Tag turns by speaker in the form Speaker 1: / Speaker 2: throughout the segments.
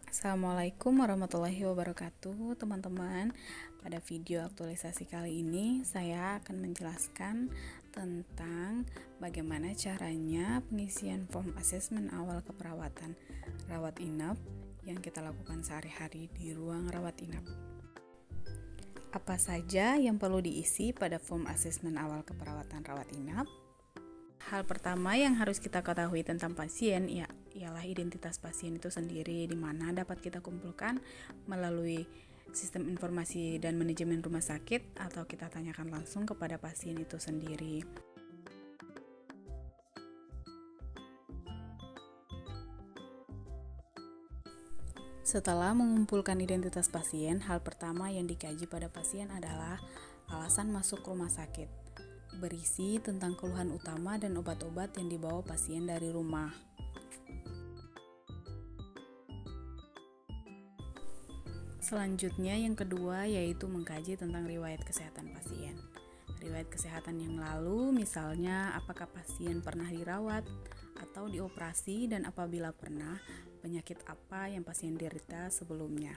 Speaker 1: Assalamualaikum warahmatullahi wabarakatuh, teman-teman. Pada video aktualisasi kali ini, saya akan menjelaskan tentang bagaimana caranya pengisian form asesmen awal keperawatan rawat inap yang kita lakukan sehari-hari di ruang rawat inap. Apa saja yang perlu diisi pada form asesmen awal keperawatan rawat inap? Hal pertama yang harus kita ketahui tentang pasien ialah identitas pasien itu sendiri, di mana dapat kita kumpulkan melalui sistem informasi dan manajemen rumah sakit atau kita tanyakan langsung kepada pasien itu sendiri. Setelah mengumpulkan identitas pasien, hal pertama yang dikaji pada pasien adalah alasan masuk rumah sakit, berisi tentang keluhan utama dan obat-obat yang dibawa pasien dari rumah. Selanjutnya yang kedua yaitu mengkaji tentang riwayat kesehatan pasien. Riwayat kesehatan yang lalu, misalnya apakah pasien pernah dirawat atau dioperasi, dan apabila pernah, penyakit apa yang pasien derita sebelumnya.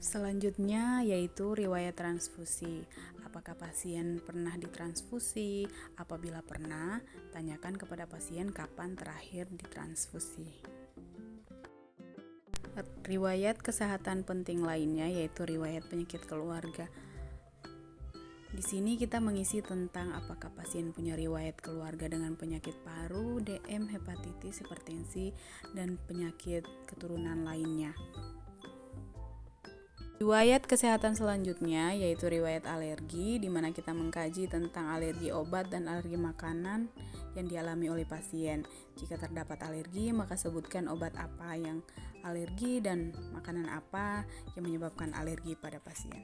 Speaker 1: Selanjutnya yaitu riwayat transfusi. Apakah pasien pernah ditransfusi? Apabila pernah, tanyakan kepada pasien kapan terakhir ditransfusi. Riwayat kesehatan penting lainnya yaitu riwayat penyakit keluarga. Di sini kita mengisi tentang apakah pasien punya riwayat keluarga dengan penyakit paru, DM, hepatitis, hipertensi, dan penyakit keturunan lainnya. Riwayat kesehatan selanjutnya yaitu riwayat alergi, di mana kita mengkaji tentang alergi obat dan alergi makanan yang dialami oleh pasien. Jika terdapat alergi, maka sebutkan obat apa yang alergi dan makanan apa yang menyebabkan alergi pada pasien.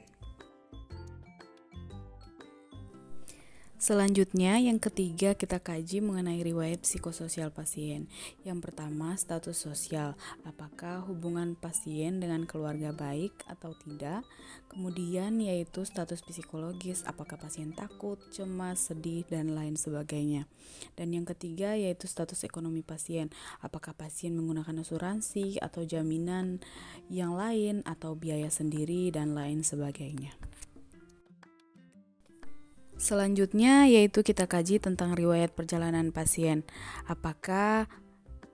Speaker 1: Selanjutnya, yang ketiga kita kaji mengenai riwayat psikososial pasien. Yang pertama, status sosial. Apakah hubungan pasien dengan keluarga baik atau tidak? Kemudian yaitu status psikologis, apakah pasien takut, cemas, sedih, dan lain sebagainya. Dan yang ketiga yaitu status ekonomi pasien. Apakah pasien menggunakan asuransi atau jaminan yang lain atau biaya sendiri dan lain sebagainya. Selanjutnya yaitu kita kaji tentang riwayat perjalanan pasien. Apakah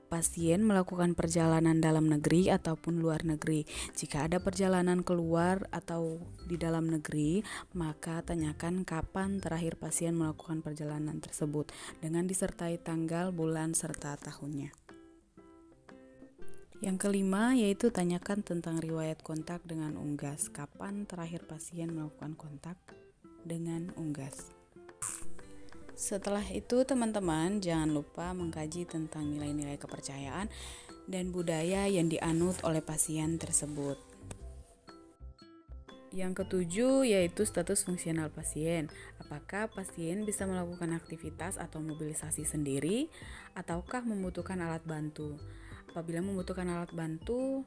Speaker 1: pasien melakukan perjalanan dalam negeri ataupun luar negeri. Jika ada perjalanan keluar atau di dalam negeri, maka tanyakan kapan terakhir pasien melakukan perjalanan tersebut dengan disertai tanggal, bulan, serta tahunnya. Yang kelima yaitu tanyakan tentang riwayat kontak dengan unggas. Kapan terakhir pasien melakukan kontak dengan unggas. Setelah itu teman-teman jangan lupa mengkaji tentang nilai-nilai kepercayaan dan budaya yang dianut oleh pasien tersebut. Yang ketujuh yaitu status fungsional pasien. Apakah pasien bisa melakukan aktivitas atau mobilisasi sendiri ataukah membutuhkan alat bantu? Apabila membutuhkan alat bantu,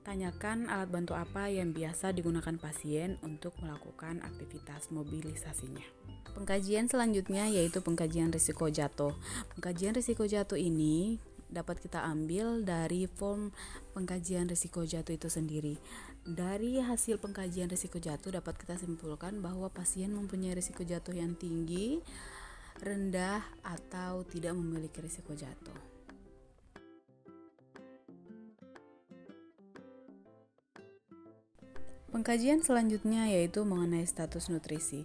Speaker 1: tanyakan alat bantu apa yang biasa digunakan pasien untuk melakukan aktivitas mobilisasinya. Pengkajian selanjutnya yaitu pengkajian risiko jatuh. Pengkajian risiko jatuh ini dapat kita ambil dari form pengkajian risiko jatuh itu sendiri. Dari hasil pengkajian risiko jatuh dapat kita simpulkan bahwa pasien mempunyai risiko jatuh yang tinggi, rendah, atau tidak memiliki risiko jatuh. Pengkajian selanjutnya yaitu mengenai status nutrisi.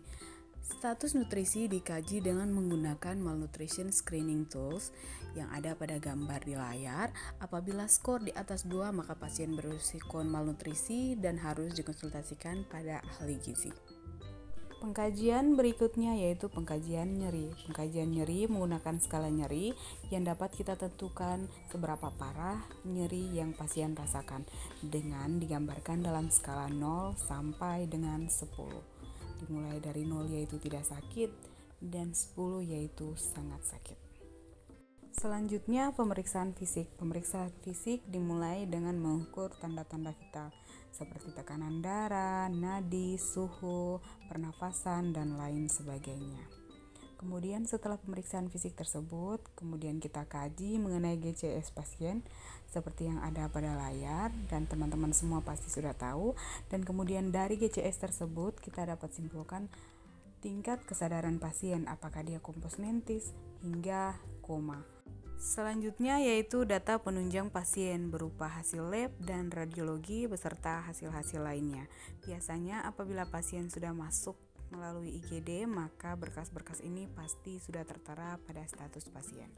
Speaker 1: Status nutrisi dikaji dengan menggunakan malnutrition screening tools yang ada pada gambar di layar. Apabila skor di atas 2, maka pasien berisiko malnutrisi dan harus dikonsultasikan pada ahli gizi. Pengkajian berikutnya yaitu pengkajian nyeri. Pengkajian nyeri menggunakan skala nyeri yang dapat kita tentukan seberapa parah nyeri yang pasien rasakan dengan digambarkan dalam skala 0 sampai dengan 10. Dimulai dari 0 yaitu tidak sakit dan 10 yaitu sangat sakit. Selanjutnya pemeriksaan fisik. Pemeriksaan fisik dimulai dengan mengukur tanda-tanda vital seperti tekanan darah, nadi, suhu, pernafasan, dan lain sebagainya. Kemudian setelah pemeriksaan fisik tersebut, kemudian kita kaji mengenai GCS pasien seperti yang ada pada layar dan teman-teman semua pasti sudah tahu. Dan kemudian dari GCS tersebut kita dapat simpulkan tingkat kesadaran pasien, apakah dia kompos mentis hingga koma. Selanjutnya yaitu data penunjang pasien berupa hasil lab dan radiologi beserta hasil-hasil lainnya. Biasanya apabila pasien sudah masuk melalui IGD, maka berkas-berkas ini pasti sudah tertera pada status pasien.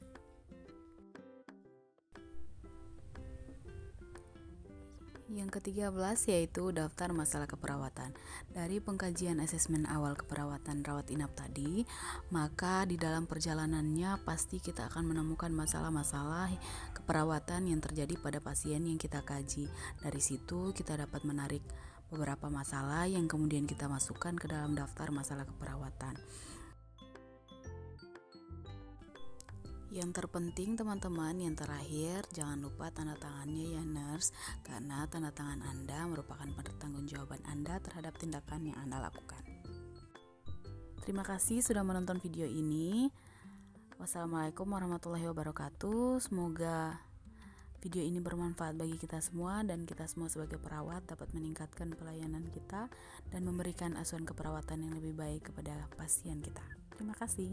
Speaker 1: Yang ke-13 yaitu daftar masalah keperawatan. Dari pengkajian asesmen awal keperawatan rawat inap tadi, maka di dalam perjalanannya pasti kita akan menemukan masalah-masalah keperawatan yang terjadi pada pasien yang kita kaji. Dari situ kita dapat menarik beberapa masalah yang kemudian kita masukkan ke dalam daftar masalah keperawatan. Yang terpenting teman-teman, yang terakhir jangan lupa tanda tangannya ya nurse, karena tanda tangan Anda merupakan pertanggungjawaban Anda terhadap tindakan yang Anda lakukan. Terima kasih sudah menonton video ini. Wassalamualaikum warahmatullahi wabarakatuh. Semoga video ini bermanfaat bagi kita semua dan kita semua sebagai perawat dapat meningkatkan pelayanan kita dan memberikan asuhan keperawatan yang lebih baik kepada pasien kita. Terima kasih.